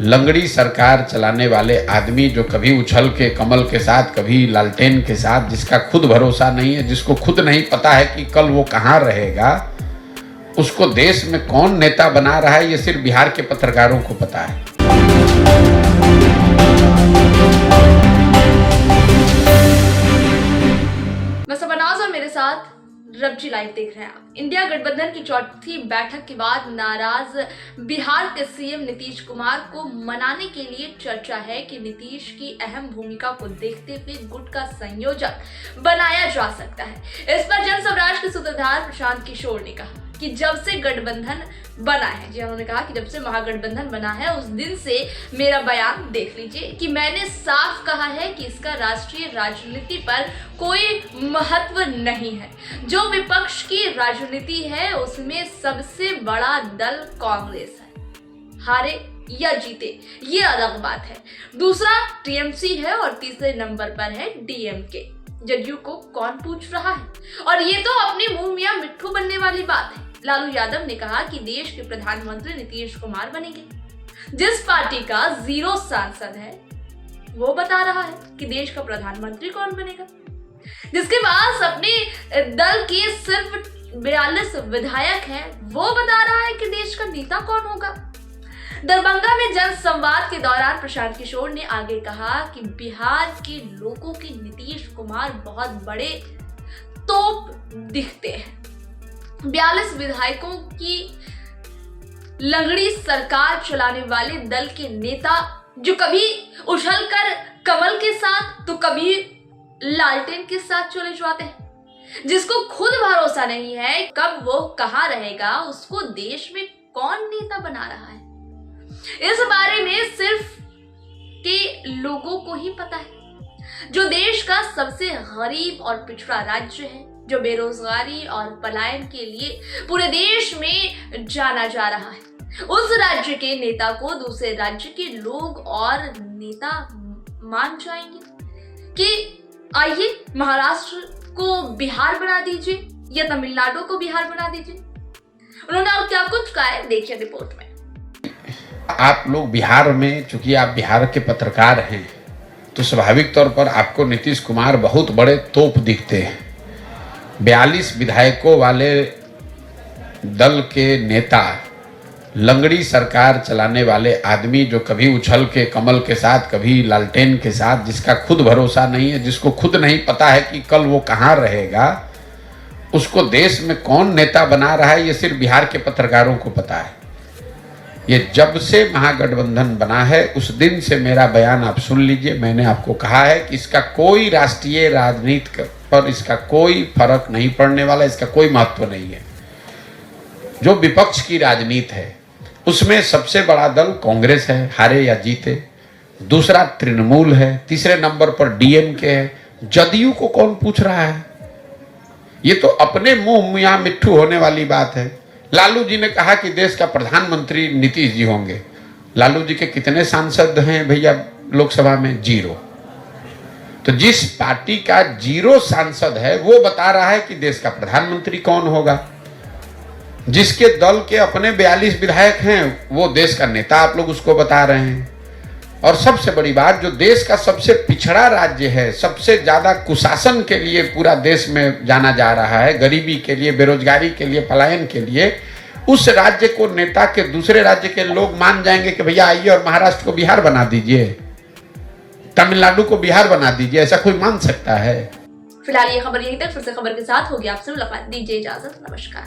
लंगड़ी सरकार चलाने वाले आदमी जो कभी उछल के कमल के साथ, कभी लालटेन के साथ, जिसका खुद भरोसा नहीं है, जिसको खुद नहीं पता है कि कल वो कहाँ रहेगा, उसको देश में कौन नेता बना रहा है, ये सिर्फ बिहार के पत्रकारों को पता है। मैं सबनाज और मेरे साथ रब्जी लाइव देख रहे हैं आप। इंडिया गठबंधन की चौथी बैठक के बाद नाराज बिहार के सीएम नीतीश कुमार को मनाने के लिए चर्चा है कि नीतीश की अहम भूमिका को देखते हुए गुट का संयोजक बनाया जा सकता है। इस पर जन स्वराज के सूत्रधार प्रशांत किशोर ने कहा कि जब से गठबंधन बना है, जी उन्होंने कहा कि जब से महागठबंधन बना है उस दिन से मेरा बयान देख लीजिए कि मैंने साफ कहा है कि इसका राष्ट्रीय राजनीति पर कोई महत्व नहीं है। जो विपक्ष की राजनीति है उसमें सबसे बड़ा दल कांग्रेस है, हारे या जीते ये अलग बात है। दूसरा टीएमसी है और तीसरे नंबर पर है डीएमके। जदयू को कौन पूछ रहा है? और ये तो अपने मुंह मियां मिट्ठू बनने वाली बात है। लालू यादव ने कहा कि देश के प्रधानमंत्री नीतीश कुमार बनेंगे। जिस पार्टी का 0 सांसद है वो बता रहा है कि देश का प्रधानमंत्री कौन बनेगा। जिसके पास अपने दल के सिर्फ 42 विधायक हैं वो बता रहा है कि देश का नेता कौन होगा। दरभंगा में जन संवाद के दौरान प्रशांत किशोर ने आगे कहा कि बिहार के लोगों के नीतीश कुमार बहुत बड़े तोप दिखते हैं। 42 विधायकों की लंगड़ी सरकार चलाने वाले दल के नेता जो कभी उछलकर कमल के साथ तो कभी लालटेन के साथ चले जाते हैं, जिसको खुद भरोसा नहीं है कब वो कहाँ रहेगा, उसको देश में कौन नेता बना रहा है, इस बारे में सिर्फ के लोगों को ही पता है। जो देश का सबसे गरीब और पिछड़ा राज्य है, जो बेरोजगारी और पलायन के लिए पूरे देश में जाना जा रहा है, उस राज्य के नेता को दूसरे राज्य के लोग और नेता मान जाएंगे कि आइए महाराष्ट्र को बिहार बना दीजिए या तमिलनाडु को बिहार बना दीजिए। उन्होंने और क्या कुछ कहा है देखिए रिपोर्ट में। आप लोग बिहार में, चूंकि आप बिहार के पत्रकार हैं, तो स्वाभाविक तौर पर आपको नीतीश कुमार बहुत बड़े तोप दिखते हैं। 42 विधायकों वाले दल के नेता, लंगड़ी सरकार चलाने वाले आदमी जो कभी उछल के कमल के साथ, कभी लालटेन के साथ, जिसका खुद भरोसा नहीं है, जिसको खुद नहीं पता है कि कल वो कहाँ रहेगा, उसको देश में कौन नेता बना रहा है, ये सिर्फ बिहार के पत्रकारों को पता है। ये जब से महागठबंधन बना है उस दिन से मेरा बयान आप सुन लीजिए। मैंने आपको कहा है कि इसका कोई राष्ट्रीय राजनीति पर इसका कोई फर्क नहीं पड़ने वाला, इसका कोई महत्व नहीं है। जो विपक्ष की राजनीति है उसमें सबसे बड़ा दल कांग्रेस है, हारे या जीते। दूसरा तृणमूल है, तीसरे नंबर पर डीएमके है। जदयू को कौन पूछ रहा है? ये तो अपने मुंह मियां मिट्ठू होने वाली बात है। लालू जी ने कहा कि देश का प्रधानमंत्री नीतीश जी होंगे। लालू जी के कितने सांसद हैं भैया लोकसभा में? 0। तो जिस पार्टी का 0 सांसद है वो बता रहा है कि देश का प्रधानमंत्री कौन होगा। जिसके दल के अपने 42 विधायक हैं वो देश का नेता आप लोग उसको बता रहे हैं। और सबसे बड़ी बात, जो देश का सबसे पिछड़ा राज्य है, सबसे ज्यादा कुशासन के लिए पूरा देश में जाना जा रहा है, गरीबी के लिए, बेरोजगारी के लिए, पलायन के लिए, उस राज्य को नेता के दूसरे राज्य के लोग मान जाएंगे कि भैया आइए और महाराष्ट्र को बिहार बना दीजिए, तमिलनाडु को बिहार बना दीजिए। ऐसा कोई मान सकता है? फिलहाल ये खबर यहीं तक। फिर से खबर के साथ होगी आपसे मुलाकात। दीजिए इजाजत, नमस्कार।